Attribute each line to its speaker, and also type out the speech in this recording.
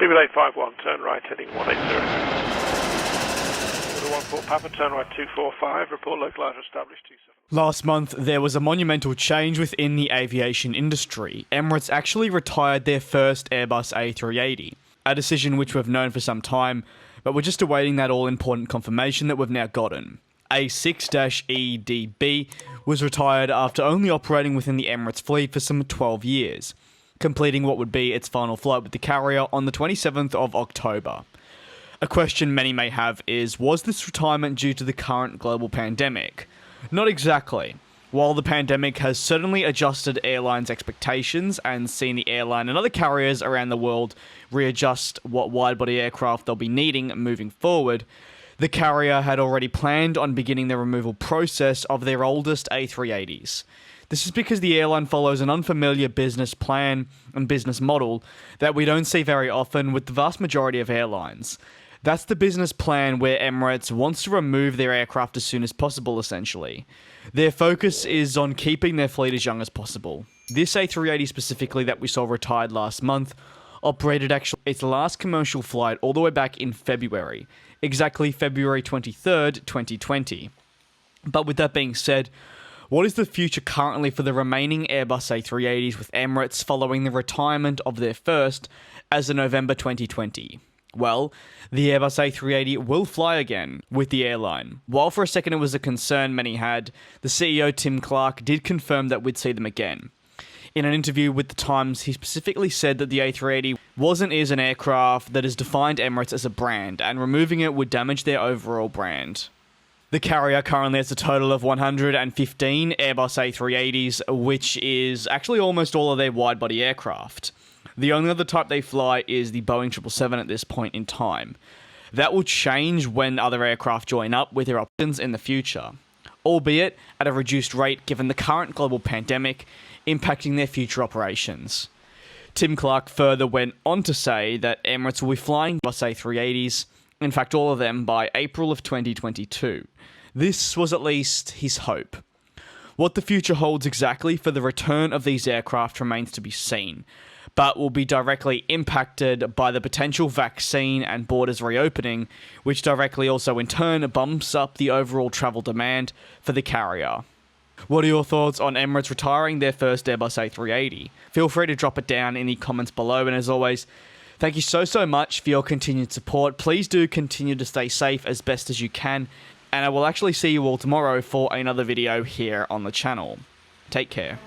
Speaker 1: BB851, turn right, heading 180. 14 Papa, turn right 245, report localizer established 27.
Speaker 2: Last month, there was a monumental change within the aviation industry. Emirates actually retired their first Airbus A380, a decision which we've known for some time, but we're just awaiting that all-important confirmation that we've now gotten. A6-EDB was retired after only operating within the Emirates fleet for some 12 years, completing what would be its final flight with the carrier on the 27th of October. A question many may have is, was this retirement due to the current global pandemic? Not exactly. While the pandemic has certainly adjusted airlines' expectations and seen the airline and other carriers around the world readjust what wide-body aircraft they'll be needing moving forward, the carrier had already planned on beginning the removal process of their oldest A380s. This is because the airline follows an unfamiliar business plan and business model that we don't see very often with the vast majority of airlines. That's the business plan where Emirates wants to remove their aircraft as soon as possible, essentially. Their focus is on keeping their fleet as young as possible. This A380 specifically that we saw retired last month operated actually its last commercial flight all the way back in February, exactly February 23rd, 2020. But with that being said, what is the future currently for the remaining Airbus A380s with Emirates following the retirement of their first as of November 2020? Well, the Airbus A380 will fly again with the airline. While for a second it was a concern many had, the CEO Tim Clark did confirm that we'd see them again. In an interview with The Times, he specifically said that the A380 is an aircraft that has defined Emirates as a brand, and removing it would damage their overall brand. The carrier currently has a total of 115 Airbus A380s, which is actually almost all of their wide-body aircraft. The only other type they fly is the Boeing 777 at this point in time. That will change when other aircraft join up with their options in the future, albeit at a reduced rate given the current global pandemic impacting their future operations. Tim Clark further went on to say that Emirates will be flying Airbus A380s, in fact all of them, by April of 2022. This was at least his hope. What the future holds exactly for the return of these aircraft remains to be seen, but will be directly impacted by the potential vaccine and borders reopening, which directly also in turn bumps up the overall travel demand for the carrier. What are your thoughts on Emirates retiring their first Airbus A380? Feel free to drop it down in the comments below, and as always, thank you so much for your continued support. Please do continue to stay safe as best as you can, and I will actually see you all tomorrow for another video here on the channel. Take care.